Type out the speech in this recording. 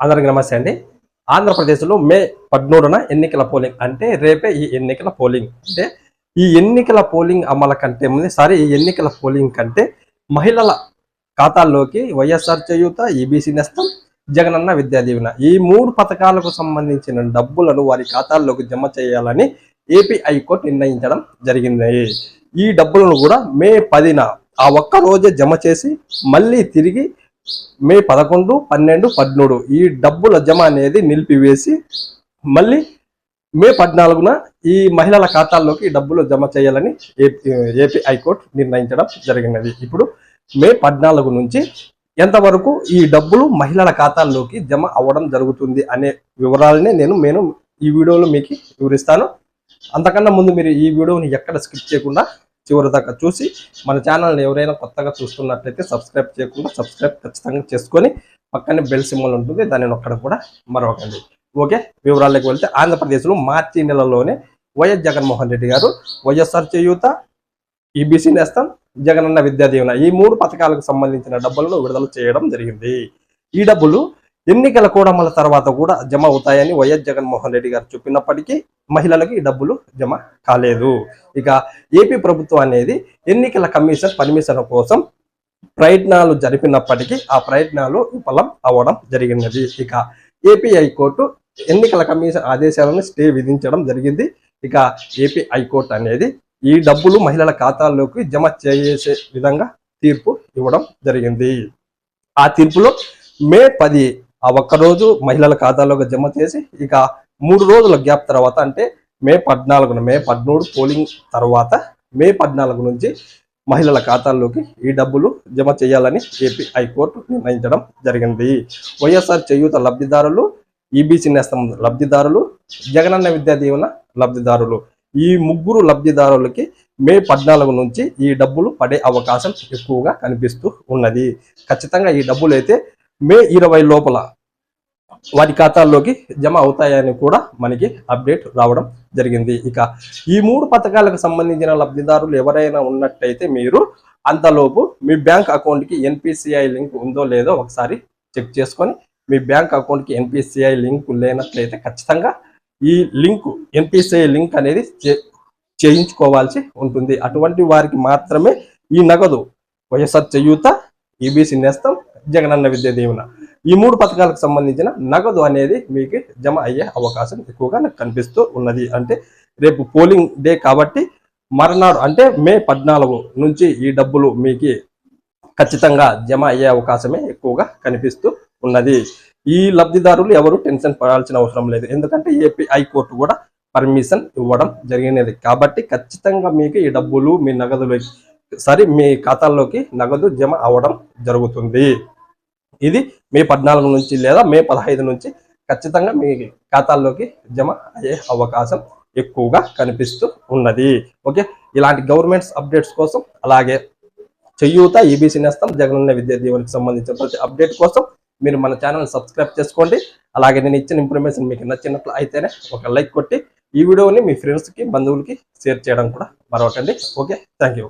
అందరికి నమస్తే అండి. ఆంధ్రప్రదేశ్లో మే 13న ఎన్నికల పోలింగ్ అంటే రేపే ఈ ఎన్నికల పోలింగ్. అంటే ఈ ఎన్నికల పోలింగ్ అమల కంటే ముందు ఈ ఎన్నికల పోలింగ్ కంటే మహిళల ఖాతాల్లోకి వైఎస్ఆర్ చేయూత, ఈబీసీ నేస్తం, జగనన్న విద్యా దీవెన ఈ 3 పథకాలకు సంబంధించిన డబ్బులను వారి ఖాతాల్లోకి జమ చేయాలని ఏపీ హైకోర్టు నిర్ణయించడం జరిగింది. ఈ డబ్బులను కూడా మే 10న ఆ ఒక్క రోజే జమ చేసి మళ్ళీ తిరిగి మే 11, 12, 13 ఈ డబ్బుల జమ అనేది నిలిపివేసి మళ్ళీ మే 14న ఈ మహిళల ఖాతాల్లోకి డబ్బులు జమ చేయాలని ఏపీ హైకోర్టు నిర్ణయించడం జరిగినది. ఇప్పుడు మే 14 నుంచి ఎంతవరకు ఈ డబ్బులు మహిళల ఖాతాల్లోకి జమ అవ్వడం జరుగుతుంది అనే వివరాలనే నేను ఈ వీడియోలో మీకు వివరిస్తాను. అంతకన్నా ముందు మీరు ఈ వీడియోని ఎక్కడ స్కిప్ చేయకుండా చివరి దాకా చూసి మన ఛానల్ని ఎవరైనా కొత్తగా చూస్తున్నట్లయితే సబ్స్క్రైబ్ చేయకుండా సబ్స్క్రైబ్ ఖచ్చితంగా చేసుకొని పక్కనే బెల్ సింబల్ ఉంటుంది, దాన్ని నొక్కడం కూడా మరవకండి. ఓకే, వివరాల్లోకి వెళ్తే ఆంధ్రప్రదేశ్లో మార్చి నెలలోనే వైఎస్ జగన్మోహన్ రెడ్డి గారు వైఎస్ఆర్ చేయూత, ఈబీసీ నేస్తం, జగనన్న విద్యా దీవెన ఈ 3 పథకాలకు సంబంధించిన డబ్బులను విడుదల చేయడం జరిగింది. ఈ డబ్బులు ఎన్నికల కూడమల తర్వాత కూడా జమ అవుతాయని వైఎస్ జగన్మోహన్ రెడ్డి గారు చెప్పినప్పటికీ మహిళలకు ఈ డబ్బులు జమ కాలేదు. ఇక ఏపీ ప్రభుత్వం అనేది ఎన్నికల కమిషన్ పర్మిషన్ కోసం ప్రయత్నాలు జరిపినప్పటికీ ఆ ప్రయత్నాలు విఫలం అవ్వడం జరిగినది. ఇక ఏపీ హైకోర్టు ఎన్నికల కమిషన్ ఆదేశాలను స్టే విధించడం జరిగింది. ఇక ఏపీ హైకోర్టు అనేది ఈ డబ్బులు మహిళల ఖాతాల్లోకి జమ చేసే విధంగా తీర్పు ఇవ్వడం జరిగింది. ఆ తీర్పులో మే 10 ఆ ఒక్కరోజు మహిళల ఖాతాలోకి జమ చేసి ఇక 3 రోజుల గ్యాప్ తర్వాత అంటే మే 14న మే 13 పోలింగ్ తర్వాత మే 14 నుంచి మహిళల ఖాతాల్లోకి ఈ డబ్బులు జమ చేయాలని ఏపీ హైకోర్టు నిర్ణయించడం జరిగింది. వైఎస్ఆర్ చేయూత లబ్ధిదారులు, ఈబీసీ నేస్తం లబ్ధిదారులు, జగనన్న విద్యా దీవెన లబ్ధిదారులు ఈ 3 లబ్ధిదారులకి మే 14 నుంచి ఈ డబ్బులు పడే అవకాశం ఎక్కువగా కనిపిస్తూ ఉన్నది. ఖచ్చితంగా ఈ డబ్బులు అయితే మే 20 లోపల వారి ఖాతాల్లోకి జమ అవుతాయని కూడా మనకి అప్డేట్ రావడం జరిగింది. ఇక ఈ 3 పథకాలకు సంబంధించిన లబ్ధిదారులు ఎవరైనా ఉన్నట్టయితే మీరు అంతలోపు మీ బ్యాంక్ అకౌంట్కి ఎన్పిసిఐ లింక్ ఉందో లేదో ఒకసారి చెక్ చేసుకొని మీ బ్యాంక్ అకౌంట్కి ఎన్పిసిఐ లింక్ లేనట్లయితే ఖచ్చితంగా ఈ లింక్ ఎన్పిసిఐ లింక్ అనేది చేయించుకోవాల్సి ఉంటుంది. అటువంటి వారికి మాత్రమే ఈ నగదు వైఎస్ఆర్ చేయూత, ఈబీసీ నేస్తం, జగనన్న విద్యా దీవెన ఈ 3 పథకాలకు సంబంధించిన నగదు అనేది మీకు జమ అయ్యే అవకాశం ఎక్కువగా నాకు కనిపిస్తూ ఉన్నది. అంటే రేపు పోలింగ్ డే కాబట్టి మర్నాడు అంటే మే 14 నుంచి ఈ డబ్బులు మీకు ఖచ్చితంగా జమ అయ్యే అవకాశమే ఎక్కువగా కనిపిస్తూ ఉన్నది. ఈ లబ్ధిదారులు ఎవరు టెన్షన్ పడాల్సిన అవసరం లేదు, ఎందుకంటే ఏపీ హైకోర్టు కూడా పర్మిషన్ ఇవ్వడం జరిగినది కాబట్టి ఖచ్చితంగా మీకు ఈ డబ్బులు మీ నగదులో మీ ఖాతాల్లోకి నగదు జమ అవ్వడం జరుగుతుంది. ఇది మే 14 నుంచి లేదా మే 15 నుంచి ఖచ్చితంగా మీ ఖాతాల్లోకి జమ అయ్యే అవకాశం ఎక్కువగా కనిపిస్తూ ఉన్నది. ఓకే, ఇలాంటి గవర్నమెంట్స్ అప్డేట్స్ కోసం అలాగే చేయూత, ఈబీసీ నేస్తం, జగనన్న విద్యా దీవెనకి సంబంధించిన ప్రతి అప్డేట్ కోసం మీరు మన ఛానల్ సబ్స్క్రైబ్ చేసుకోండి. అలాగే నేను ఇచ్చిన ఇన్ఫర్మేషన్ మీకు నచ్చినట్లు అయితేనే ఒక లైక్ కొట్టి ఈ వీడియోని మీ ఫ్రెండ్స్కి, బంధువులకి షేర్ చేయడం కూడా మరవకండి. Okay, thank you.